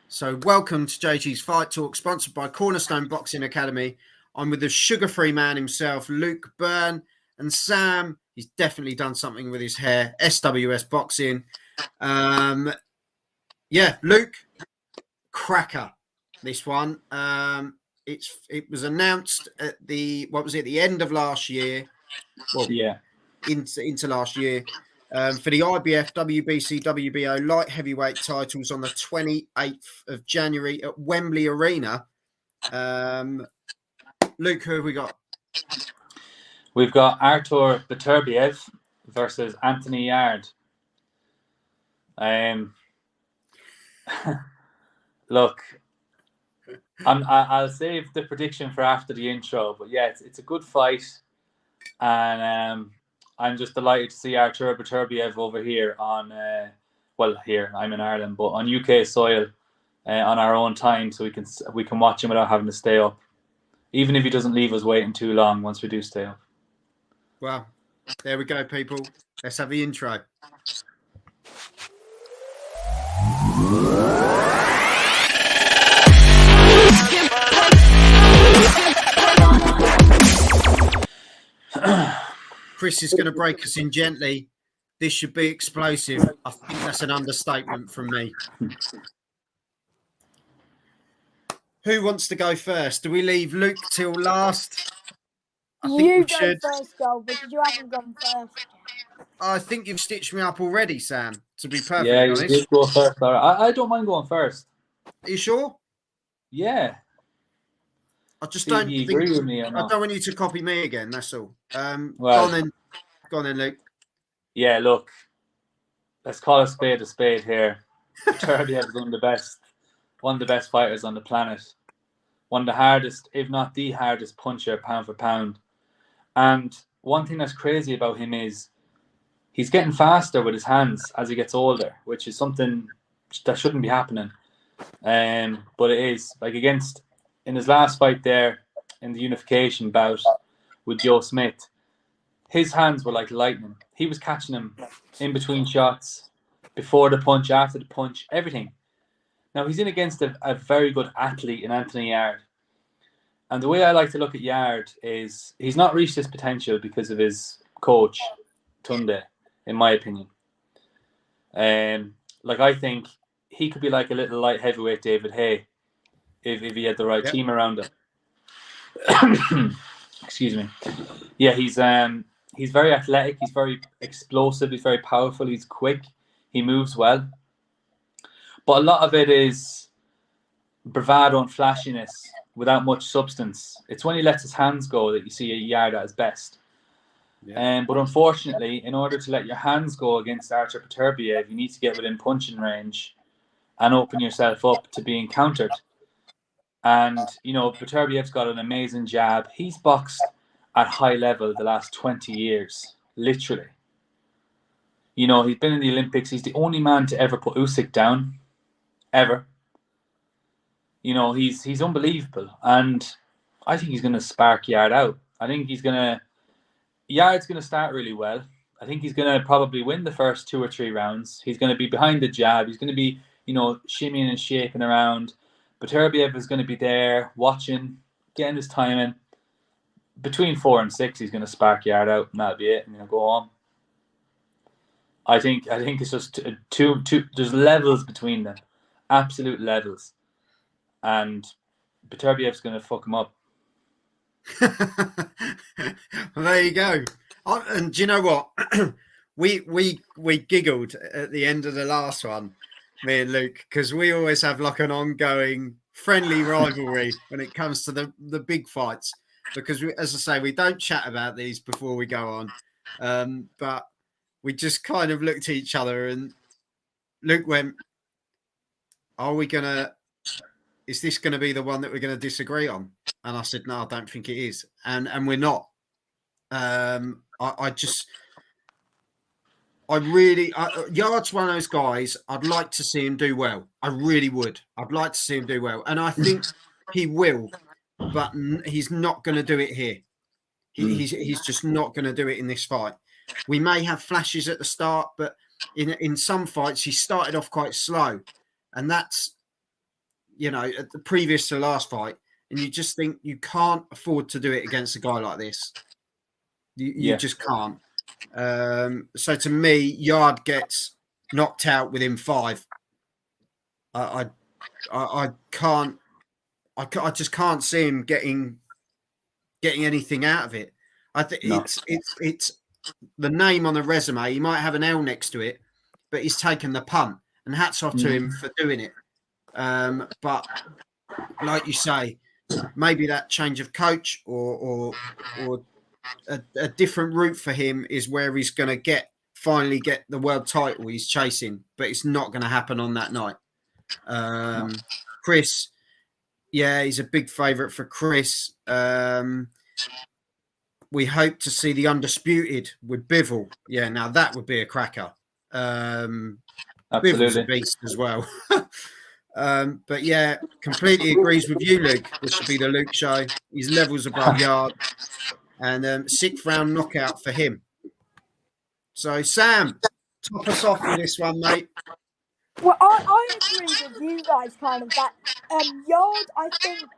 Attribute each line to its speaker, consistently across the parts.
Speaker 1: So welcome to JG's Fight Talk, sponsored by Cornerstone Boxing Academy. I'm with the sugar-free man himself, Luke Byrne, and Sam. He's definitely done something with his hair. SWS Boxing. Luke, cracker. This one. It was announced at the end of last year. Well,
Speaker 2: yeah,
Speaker 1: into last year. For the IBF, WBC, WBO light heavyweight titles on the 28th of January at Wembley Arena. Luke, who have we got?
Speaker 2: we've got Artur Beterbiev versus Anthony Yarde. Look, I'll save the prediction for after the intro, but yeah, it's a good fight, and I'm just delighted to see Artur Beterbiev over here on here I'm in Ireland, but on UK soil on our own time, so we can watch him without having to stay up, even if he doesn't leave us waiting too long once we do stay up.
Speaker 1: Well, there we go, people. Let's have the intro. Chris is going to break us in gently. This should be explosive. I think that's an understatement from me. Who wants to go first? Do we leave Luke till last?
Speaker 3: I think you go first, Goal, because you haven't gone first.
Speaker 1: I think you've stitched me up already, Sam, to be perfectly honest.
Speaker 2: Yeah, you did go first. I don't mind going first.
Speaker 1: Are you sure?
Speaker 2: Yeah.
Speaker 1: I just don't think
Speaker 2: agree with me.
Speaker 1: I don't want you to copy me again, that's all.
Speaker 2: Well,
Speaker 1: go on then, Luke.
Speaker 2: Yeah, look. Let's call a spade here. Beterbiev is one of the best fighters on the planet. One of the hardest, if not the hardest puncher pound for pound. And one thing that's crazy about him is he's getting faster with his hands as he gets older, which is something that shouldn't be happening. But it is. Like in his last fight there in the unification bout with Joe Smith, his hands were like lightning. He was catching him in between shots, before the punch, after the punch, everything. Now, he's in against a very good athlete in Anthony Yarde. And the way I like to look at Yarde is he's not reached his potential because of his coach, Tunde, in my opinion. I think he could be like a little light heavyweight David Hay if he had the right team around him. Excuse me. Yeah, he's very athletic. He's very explosive. He's very powerful. He's quick. He moves well. But a lot of it is bravado and flashiness without much substance. It's when he lets his hands go that you see a Yarde at his best. Yeah. But unfortunately, in order to let your hands go against Artur Beterbiev, you need to get within punching range and open yourself up to being countered. And, Beterbiev's got an amazing jab. He's boxed at high level the last 20 years, literally. He's been in the Olympics. He's the only man to ever put Usyk down, ever. He's unbelievable. And I think he's going to spark Yarde out. I think Yarde's going to start really well. I think he's going to probably win the first 2 or 3 rounds. He's going to be behind the jab. He's going to be, shimmying and shaking around. Beterbiev is going to be there, watching, getting his time in. Between 4 and 6, he's going to spark Yarde out, and that'll be it. And go on. I think it's just two. There's levels between them, absolute levels, and Beterbiev's going to fuck him up.
Speaker 1: Well, there you go. And do you know what? we giggled at the end of the last one, me and Luke, because we always have like an ongoing friendly rivalry when it comes to the big fights. Because as I say, we don't chat about these before we go on, but we just kind of looked at each other, and Luke went, is this going to be the one that we're going to disagree on? And I said, no, I don't think it is. And we're not. Yarde's one of those guys, I'd like to see him do well. I really would. I'd like to see him do well. And I think he will, but he's not going to do it here. He's just not going to do it in this fight. We may have flashes at the start, but in some fights, he started off quite slow. And that's previous to the last fight, and you just think you can't afford to do it against a guy like this. You just can't. So to me, Yarde gets knocked out within 5. I can't. I just can't see him getting anything out of it. I think it's the name on the resume. He might have an L next to it, but he's taken the punt, and hats off to him for doing it. But like you say, maybe that change of coach or a different route for him is where he's going to finally get the world title he's chasing, but it's not going to happen on that night. Chris, he's a big favourite for Chris. We hope to see the Undisputed with Bivol. Yeah, now that would be a cracker. Bivol's a beast as well. But yeah, completely agrees with you, Luke. This should be the Luke show. He's levels above Yarde. And 6th round knockout for him. So, Sam, top us off with this one, mate.
Speaker 3: Well, I agree with you guys kind of that Yarde, I think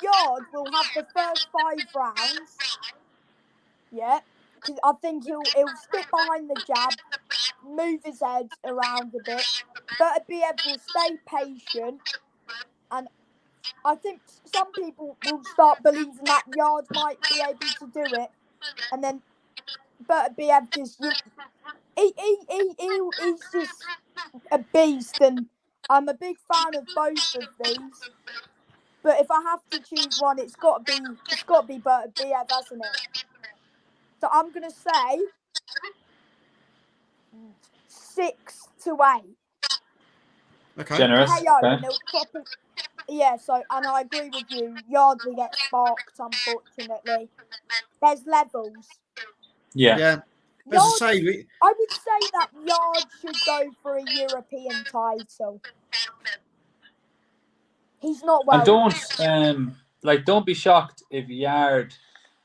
Speaker 3: Yarde will have the first 5 rounds. Yeah, because I think he'll stick behind the jab, move his head around a bit. Beterbiev will stay patient, and I think some people will start believing that Yarde might be able to do it, and then Beterbiev just he's just a beast, and I'm a big fan of both of these. But if I have to choose one, it's got to be Beterbiev, hasn't it? So I'm gonna say 6-8.
Speaker 2: Okay. Generous.
Speaker 3: KO,
Speaker 2: okay.
Speaker 3: And I agree with you. Yarde gets sparked, unfortunately. There's levels.
Speaker 2: Yeah.
Speaker 3: Yarde, I would say that Yarde should go for a European title. He's not well.
Speaker 2: And don't be shocked if Yarde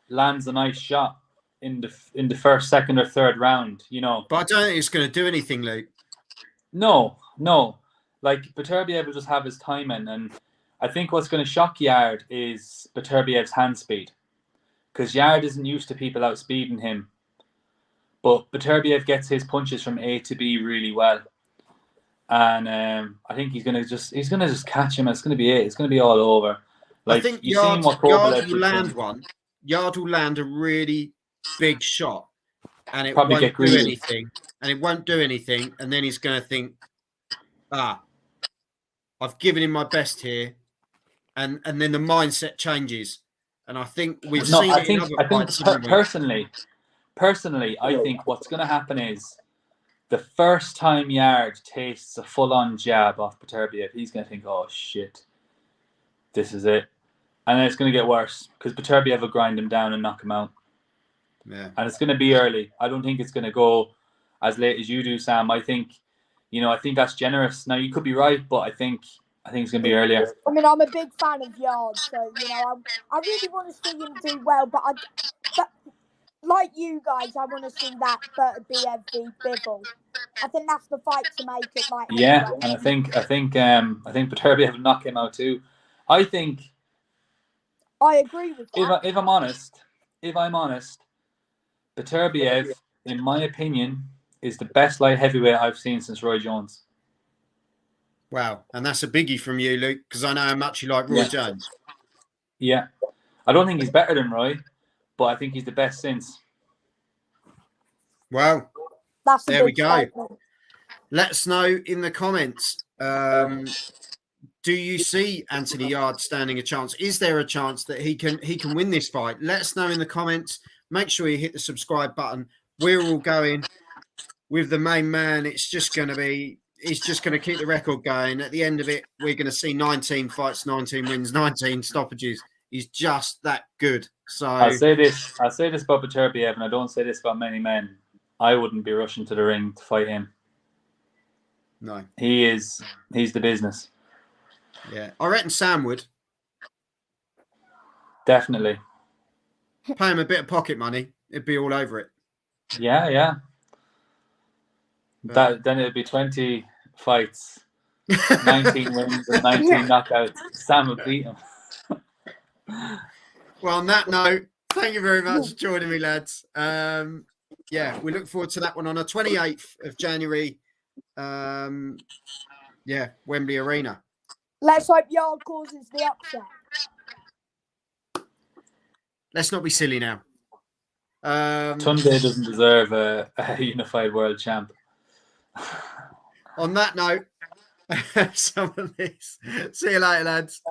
Speaker 2: lands a nice shot in the first, second, or third round.
Speaker 1: But I don't think it's going to do anything, Luke.
Speaker 2: No. Beterbiev will just have his timing, and I think what's going to shock Yarde is Beterbiev's hand speed, because Yarde isn't used to people outspeeding him. But Beterbiev gets his punches from A to B really well, and I think he's gonna just catch him. It's gonna be it. It's gonna be all over.
Speaker 1: I think Yarde will land one. Yarde will land a really big shot, and it won't do anything. And it won't do anything. And then he's gonna think, I've given him my best here, and then the mindset changes. And I think we've seen it in other fights.
Speaker 2: Personally, I think what's going to happen is the first time Yarde tastes a full-on jab off Beterbiev, he's going to think, oh, shit, this is it. And then it's going to get worse because Beterbiev will grind him down and knock him out.
Speaker 1: Yeah.
Speaker 2: And it's going to be early. I don't think it's going to go as late as you do, Sam. I think that's generous. Now, you could be right, but I think it's going to be earlier.
Speaker 3: I mean, I'm a big fan of Yarde, so, I really want to see him do well, but like you guys, I want to see that Beterbiev v Bivol. I think that's the fight to make it.
Speaker 2: And I think Beterbiev will knock him out too. I
Speaker 3: agree with that.
Speaker 2: If I'm honest, Beterbiev, in my opinion, is the best light heavyweight I've seen since Roy Jones.
Speaker 1: Wow, and that's a biggie from you, Luke, because I know how much you like Roy Jones.
Speaker 2: Yeah, I don't think he's better than Roy, but I think he's the best since.
Speaker 1: Well,
Speaker 3: there we
Speaker 1: go. Let us know in the comments. Do you see Anthony Yarde standing a chance? Is there a chance that he can win this fight? Let us know in the comments. Make sure you hit the subscribe button. We're all going with the main man. He's just going to keep the record going. At the end of it, we're going to see 19 fights, 19 wins, 19 stoppages. He's just that good. So
Speaker 2: I'll say this about Beterbiev, and I don't say this about many men. I wouldn't be rushing to the ring to fight him.
Speaker 1: No.
Speaker 2: He's the business.
Speaker 1: Yeah. I reckon Sam would.
Speaker 2: Definitely.
Speaker 1: Pay him a bit of pocket money. It'd be all over it.
Speaker 2: Yeah. Then it'd be 20 fights 19 wins and 19 knockouts. Sam would beat him.
Speaker 1: Well, on that note, thank you very much for joining me, lads. Yeah, we look forward to that one on the 28th of January. Yeah, Wembley Arena.
Speaker 3: Let's hope Yarde causes the upset.
Speaker 1: Let's not be silly now.
Speaker 2: Tunde doesn't deserve a unified world champ.
Speaker 1: On that note, some of these. See you later, lads.